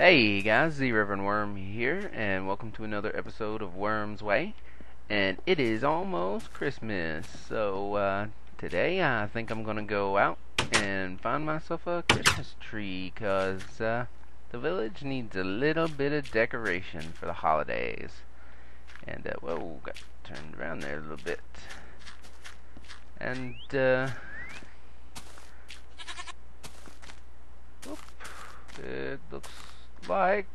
Hey guys, TheReverendworm here, and welcome to another episode of Worm's Way. And it is almost Christmas, so today I think I'm gonna go out and find myself a Christmas tree, cause the village needs a little bit of decoration for the holidays. And whoa, got turned around there a little bit. And whoop, it looks like,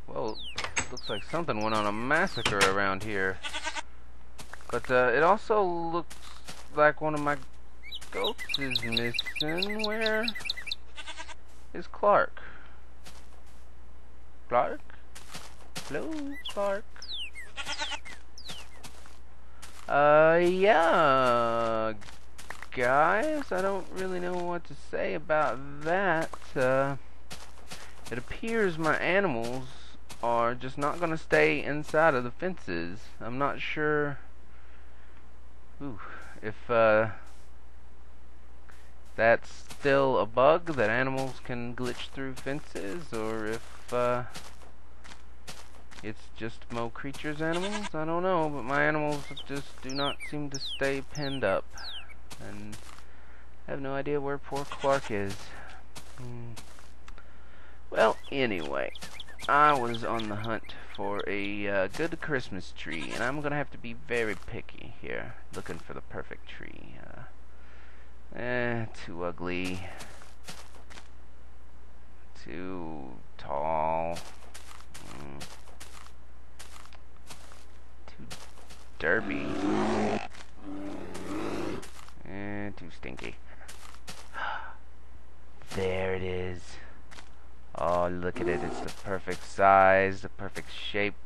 well, looks like something went on a massacre around here. But it also looks like one of my goats is missing. Where is Clark? Clark? Hello, Clark? Yeah, guys, I don't really know what to say about that. It appears my animals are just not going to stay inside of the fences. I'm not sure if that's still a bug that animals can glitch through fences, or if it's just Mo Creature's animals. I don't know, but my animals just do not seem to stay pinned up, and I have no idea where poor Clark is. Well, anyway, I was on the hunt for a good Christmas tree, and I'm gonna have to be very picky here, looking for the perfect tree. Too ugly, too tall, too derpy, too stinky. There it is. Oh, look at it. It's the perfect size, the perfect shape.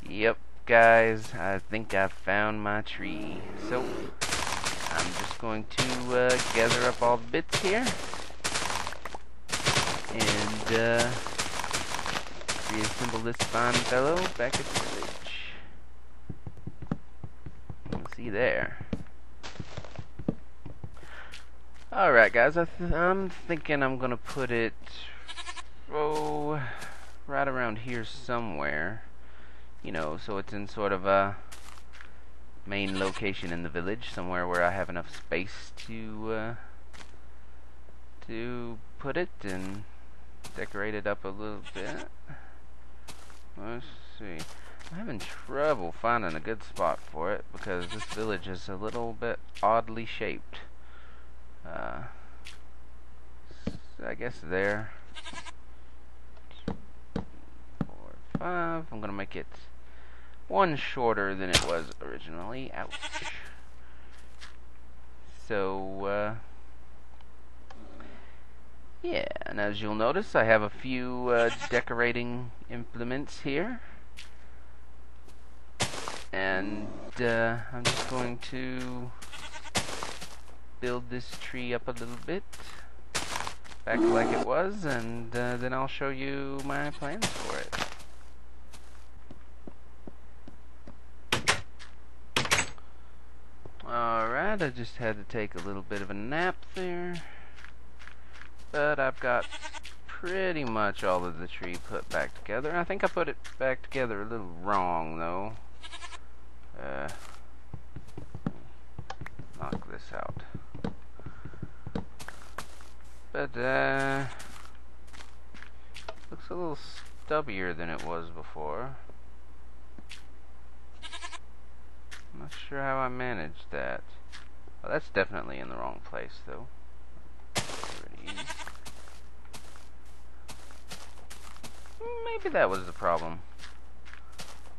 Yep, guys, I think I found my tree. So, I'm just going to gather up all the bits here and reassemble this fine fellow back at the village. See there. Alright, guys, I'm thinking I'm gonna put it right around here somewhere, you know, so it's in sort of a main location in the village, somewhere where I have enough space to put it and decorate it up a little bit. Let's see. I'm having trouble finding a good spot for it because this village is a little bit oddly shaped. I guess there. 4, 5. I'm gonna make it one shorter than it was originally. Ouch. So, yeah, and as you'll notice, I have a few decorating implements here. And I'm just going to build this tree up a little bit, back like it was, and then I'll show you my plans for it. Alright, I just had to take a little bit of a nap there, but I've got pretty much all of the tree put back together. I think I put it back together a little wrong, though. Knock this out. But, looks a little stubbier than it was before. I'm not sure how I managed that. Well, that's definitely in the wrong place, though. Maybe that was the problem.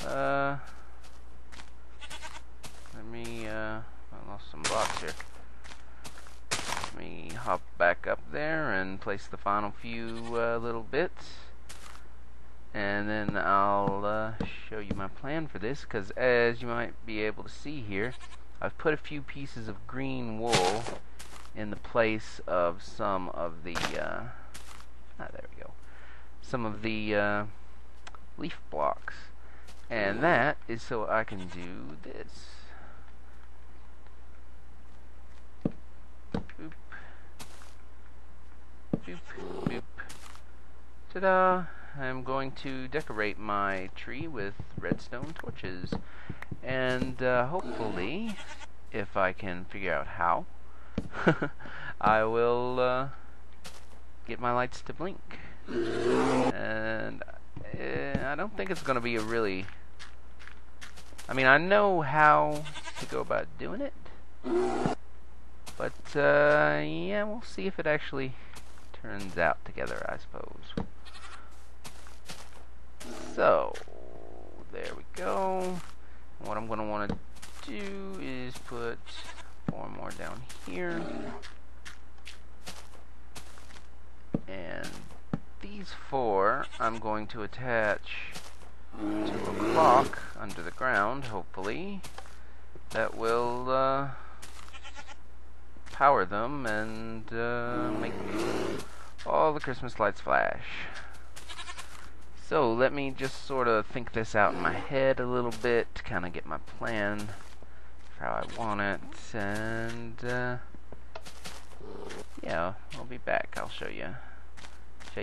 Let me, I lost some blocks here. Let me hop back up there and place the final few little bits, and then I'll show you my plan for this, because as you might be able to see here, I've put a few pieces of green wool in the place of some of the there we go, some of the leaf blocks, and that is so I can do this. Oop. boop, boop. Ta-da! I'm going to decorate my tree with redstone torches. And hopefully, if I can figure out how, I will get my lights to blink. And I don't think it's going to be a really... I mean, I know how to go about doing it. But, yeah, we'll see if it actually turns out together, I suppose. So, there we go. What I'm going to want to do is put 4 more down here. And these 4 I'm going to attach to a clock under the ground, hopefully, that will power them and make all the Christmas lights flash. So let me just sort of think this out in my head a little bit to kind of get my plan for how I want it, and yeah, I'll be back. I'll show you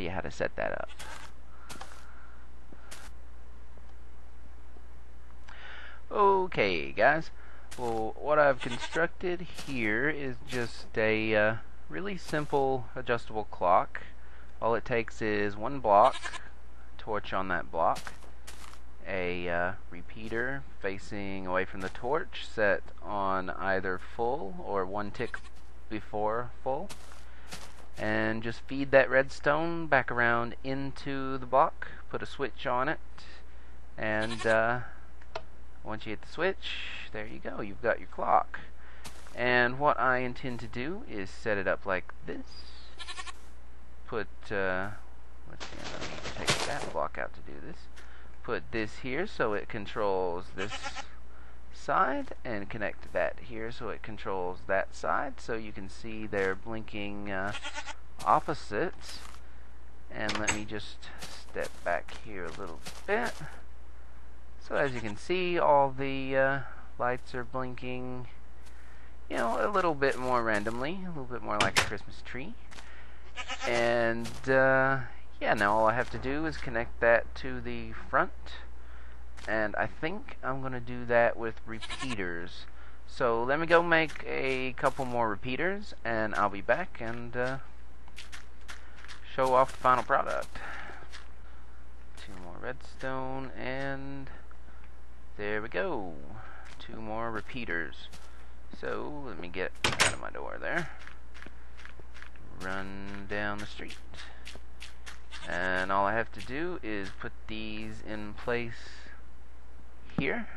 how to set that up. Okay, guys. Well, what I've constructed here is just a really simple adjustable clock. All it takes is 1 block, torch on that block, a repeater facing away from the torch set on either full or 1 tick before full, and just feed that redstone back around into the block, put a switch on it, and once you hit the switch, there you go, you've got your clock. And what I intend to do is set it up like this. Put, let's see, I need to take that block out to do this. Put this here so it controls this side, and connect that here so it controls that side. So you can see they're blinking opposites. And let me just step back here a little bit. So as you can see, all the lights are blinking, you know, a little bit more randomly, a little bit more like a Christmas tree. And yeah, now all I have to do is connect that to the front, and I think I'm gonna do that with repeaters. So let me go make a couple more repeaters, and I'll be back and show off the final product. 2 more redstone, and there we go. 2 more repeaters. So let me get out of my door there. Run down the street. And all I have to do is put these in place here.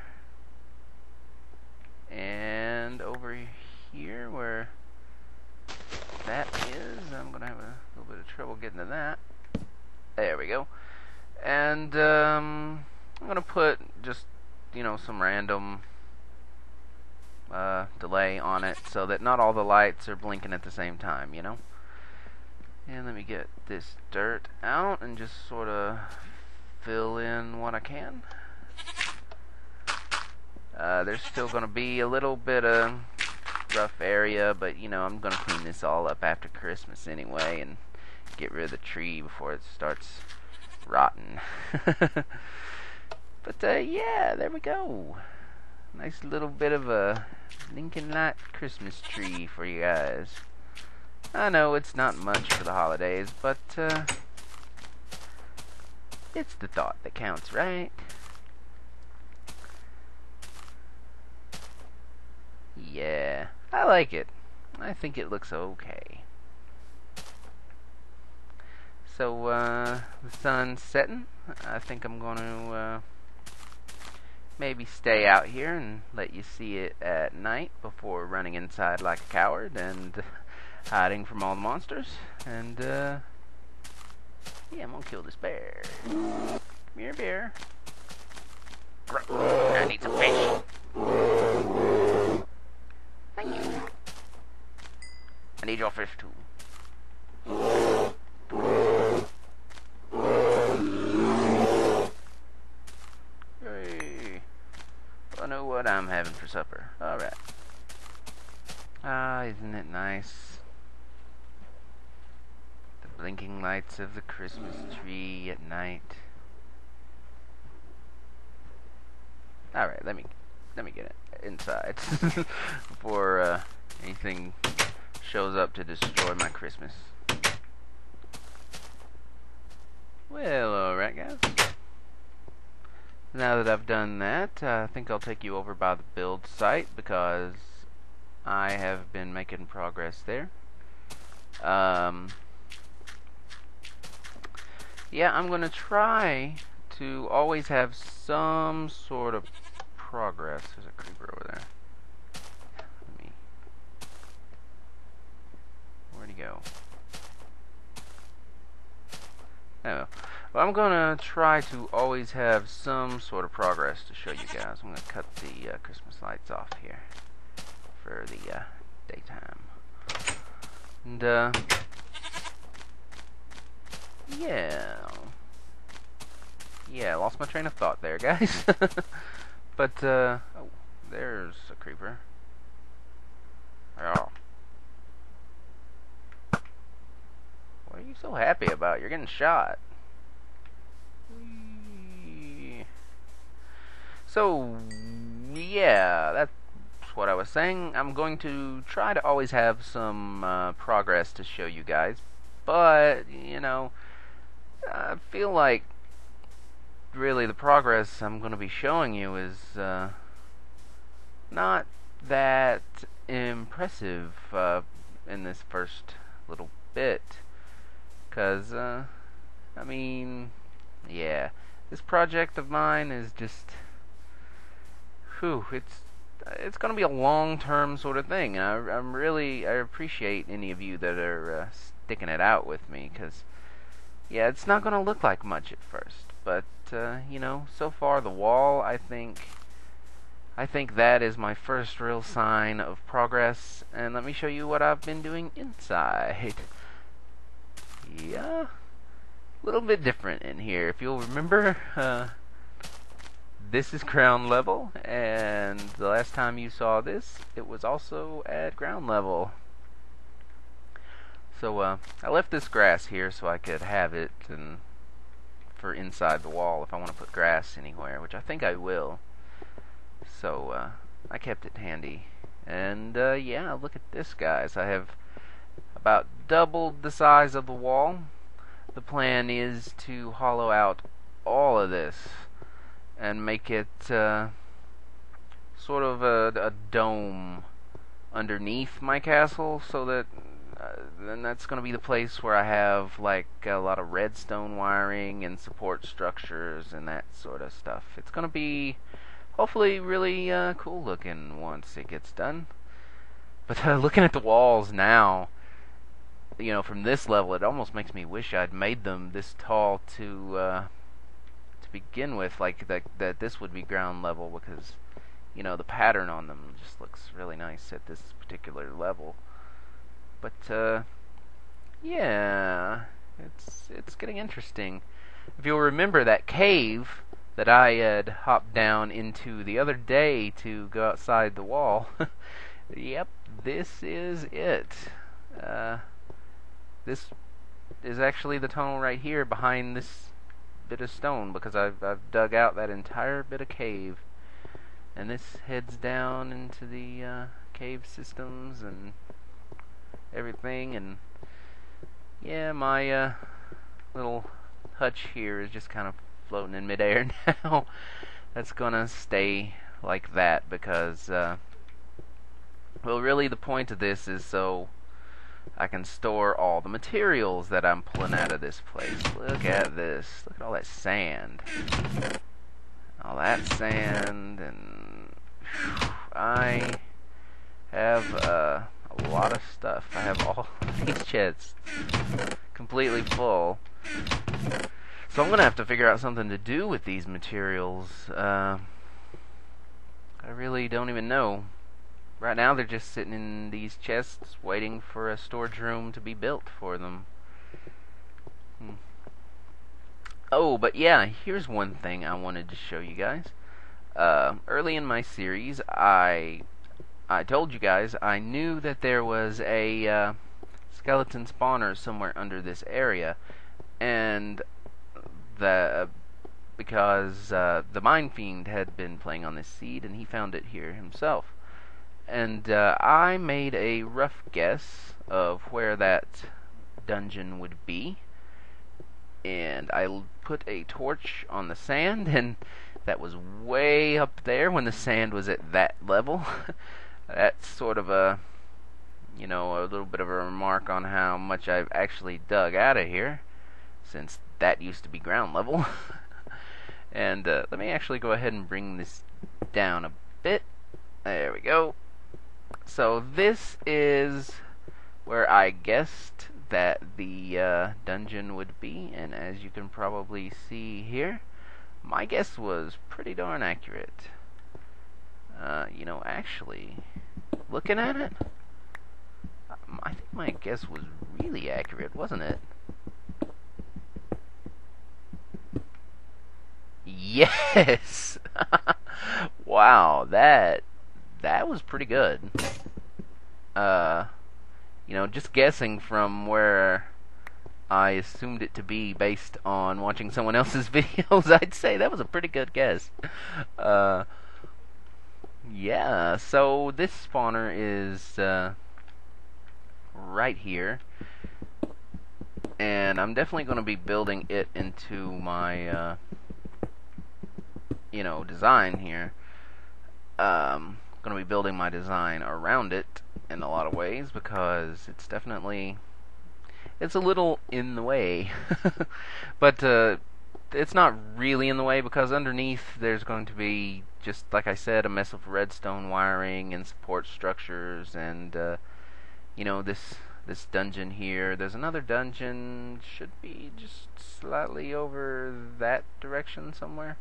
And over here where that is, I'm going to have a little bit of trouble getting to that. There we go. And I'm going to put just, you know, some random delay on it so that not all the lights are blinking at the same time, you know. And let me get this dirt out and just sort of fill in what I can. There's still going to be a little bit of rough area, but you know, I'm going to clean this all up after Christmas anyway and get rid of the tree before it starts rotting. But yeah, there we go. Nice little bit of a Lincoln Light Christmas tree for you guys. I know it's not much for the holidays, but it's the thought that counts, right? Yeah, I like it. I think it looks okay. So, the sun's setting. I think I'm going to maybe stay out here and let you see it at night before running inside like a coward and hiding from all the monsters. And, yeah, I'm gonna kill this bear. Come here, bear. I need some fish. Thank you. I need your fish too. Hey, I know what I'm having for supper. Alright. Ah, isn't it nice? The blinking lights of the Christmas tree at night. Alright, let me get it inside before anything shows up to destroy my Christmas. Well, alright guys. Now that I've done that, I think I'll take you over by the build site because I have been making progress there. Yeah, I'm gonna try to always have some sort of progress. There's a creeper over there. Where'd he go? Oh. Well, I'm gonna try to always have some sort of progress to show you guys. I'm gonna cut the Christmas lights off here for the daytime. And yeah, I lost my train of thought there, guys. But oh, there's a creeper. Oh. What are you so happy about? You're getting shot. Whee. So, yeah, that's what I was saying. I'm going to try to always have some progress to show you guys. But, you know, I feel like really the progress I'm going to be showing you is not that impressive in this first little bit. Because, I mean, yeah, this project of mine is just, it's going to be a long-term sort of thing. I appreciate any of you that are sticking it out with me, because, yeah, it's not going to look like much at first, but, you know, so far the wall, I think that is my first real sign of progress, and let me show you what I've been doing inside. Yeah, a little bit different in here. If you'll remember, this is ground level, and the last time you saw this, it was also at ground level. So I left this grass here so I could have it and for inside the wall if I want to put grass anywhere, which I think I will. So I kept it handy. And yeah, look at this, guys. I have about doubled the size of the wall. The plan is to hollow out all of this and make it sort of a dome underneath my castle, so that then that's going to be the place where I have like a lot of redstone wiring and support structures and that sort of stuff. It's going to be hopefully really cool looking once it gets done. But looking at the walls now, you know, from this level, it almost makes me wish I'd made them this tall to begin with, like that this would be ground level, because, you know, the pattern on them just looks really nice at this particular level. But yeah, it's getting interesting. If you'll remember that cave that I had hopped down into the other day to go outside the wall, yep, this is it. This is actually the tunnel right here behind this bit of stone, because I've dug out that entire bit of cave, and this heads down into the cave systems and everything. And yeah, my little hutch here is just kind of floating in midair now. That's gonna stay like that because well, really the point of this is so I can store all the materials that I'm pulling out of this place. Look at this. Look at all that sand. All that sand, and I have a lot of stuff. I have all these chests completely full. So I'm going to have to figure out something to do with these materials. I really don't even know. Right now they're just sitting in these chests waiting for a storage room to be built for them. Oh, but yeah, here's one thing I wanted to show you guys. Early in my series, I told you guys I knew that there was a skeleton spawners somewhere under this area, and because the Mind Fiend had been playing on this seed, and he found it here himself. And I made a rough guess of where that dungeon would be, and I put a torch on the sand, and that was way up there when the sand was at that level. That's sort of a little bit of a remark on how much I've actually dug out of here, since that used to be ground level. And let me actually go ahead and bring this down a bit. There we go. So this is where I guessed that the dungeon would be, and as you can probably see here, my guess was pretty darn accurate. Actually, looking at it, I think my guess was really accurate, wasn't it? Yes! Wow, that was pretty good. Just guessing from where I assumed it to be based on watching someone else's videos, I'd say that was a pretty good guess. Yeah, so this spawner is right here, and I'm definitely going to be building it into my design here. Going to be building my design around it in a lot of ways, because it's a little in the way. But it's not really in the way, because underneath there's going to be, just like I said, a mess of redstone wiring and support structures, and this dungeon here. There's another dungeon, should be just slightly over that direction somewhere.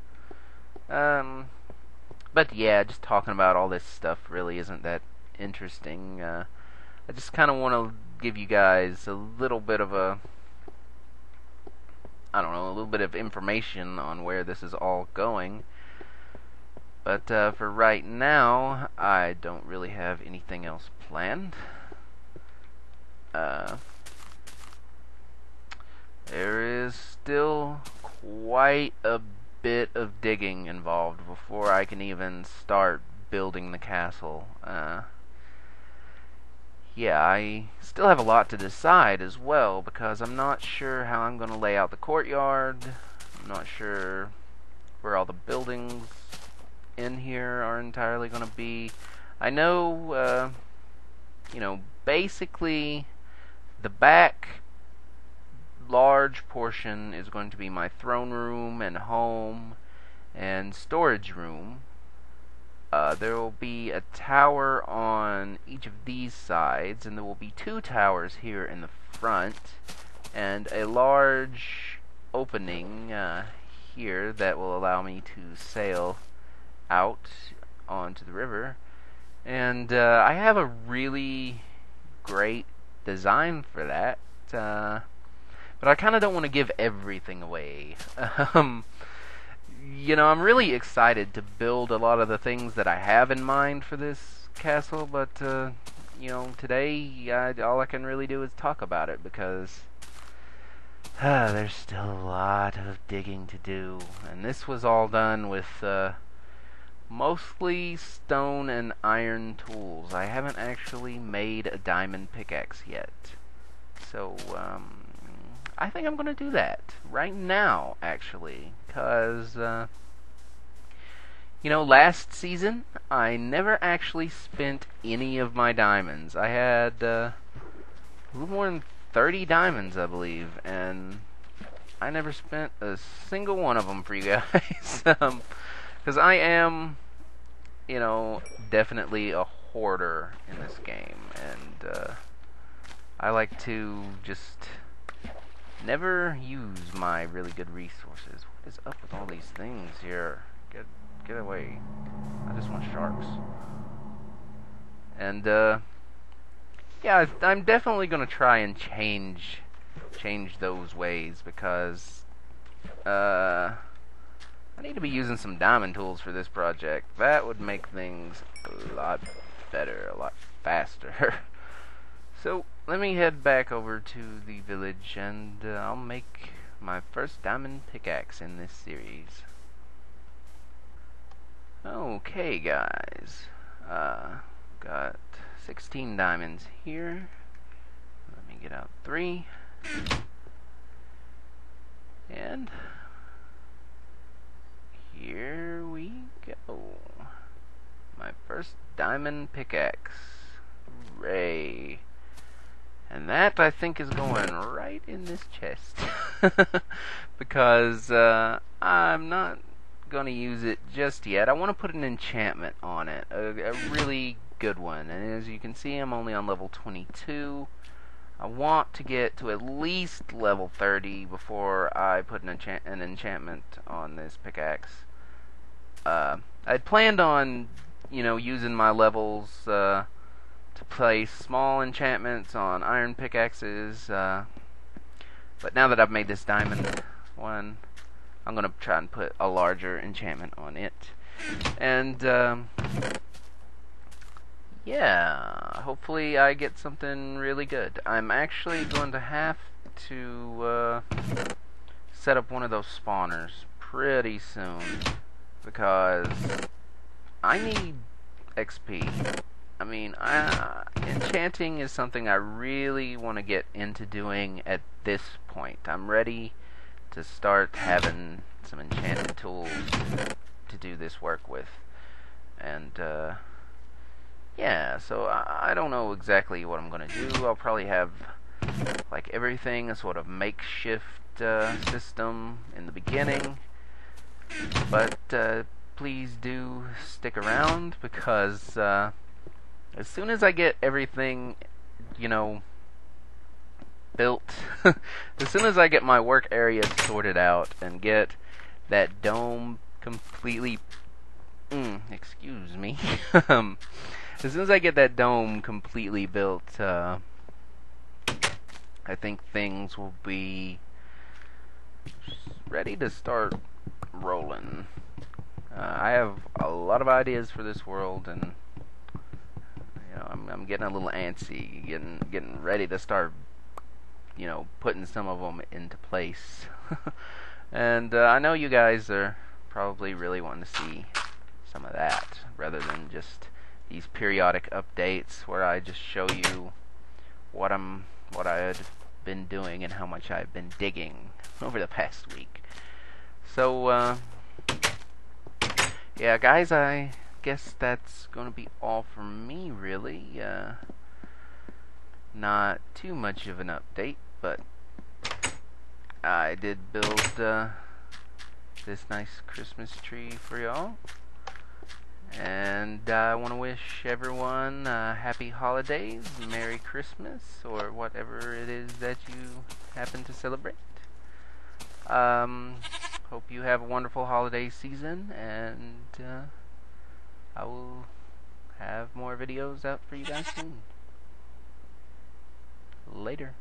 But yeah, just talking about all this stuff really isn't that interesting. I just kind of want to give you guys a little bit of a little bit of information on where this is all going. But for right now, I don't really have anything else planned. There is still quite a bit of digging involved before I can even start building the castle. Yeah, I still have a lot to decide as well, because I'm not sure how I'm going to lay out the courtyard. I'm not sure where all the buildings in here are entirely going to be. I know, basically the back large portion is going to be my throne room and home and storage room. There will be a tower on each of these sides, and there will be 2 towers here in the front, and a large opening here that will allow me to sail out onto the river. And I have a really great design for that, but I kind of don't want to give everything away. I'm really excited to build a lot of the things that I have in mind for this castle, but today all I can really do is talk about it, because there's still a lot of digging to do, and this was all done with mostly stone and iron tools. I haven't actually made a diamond pickaxe yet, so I think I'm going to do that right now, actually, because last season I never actually spent any of my diamonds. I had a little more than 30 diamonds, I believe, and I never spent a single one of them for you guys. Because I am, definitely a hoarder in this game, and I like to just never use my really good resources. What is up with all these things here? Get away. I just want sharks. And yeah, I'm definitely gonna try and change those ways, because I need to be using some diamond tools for this project. That would make things a lot better, a lot faster. So let me head back over to the village and I'll make my first diamond pickaxe in this series. Okay guys, got 16 diamonds here. Let me get out 3. And here we go. My first diamond pickaxe. Hooray. And that, I think, is going right in this chest. Because I'm not going to use it just yet. I want to put an enchantment on it. A really good one. And as you can see, I'm only on level 22. I want to get to at least level 30 before I put an enchantment on this pickaxe. I'd planned on, using my levels to place small enchantments on iron pickaxes, but now that I've made this diamond one, I'm going to try and put a larger enchantment on it. And, yeah, hopefully I get something really good. I'm actually going to have to set up one of those spawners pretty soon, because I need XP. I mean, enchanting is something I really want to get into doing at this point. I'm ready to start having some enchanted tools to do this work with. And, yeah, so I don't know exactly what I'm going to do. I'll probably have, like everything, a sort of makeshift system in the beginning. But please do stick around, because as soon as I get everything, built, as soon as I get my work area sorted out and get that dome completely, excuse me, as soon as I get that dome completely built, I think things will be ready to start rolling. I have a lot of ideas for this world, and I'm getting a little antsy, getting ready to start, putting some of them into place. And I know you guys are probably really wanting to see some of that, rather than just these periodic updates where I just show you what I've been doing and how much I've been digging over the past week. So yeah, guys, I guess that's going to be all from me, really. Not too much of an update, but I did build this nice Christmas tree for y'all. And I want to wish everyone happy holidays, Merry Christmas, or whatever it is that you happen to celebrate. Hope you have a wonderful holiday season, and I will have more videos out for you guys soon. Later.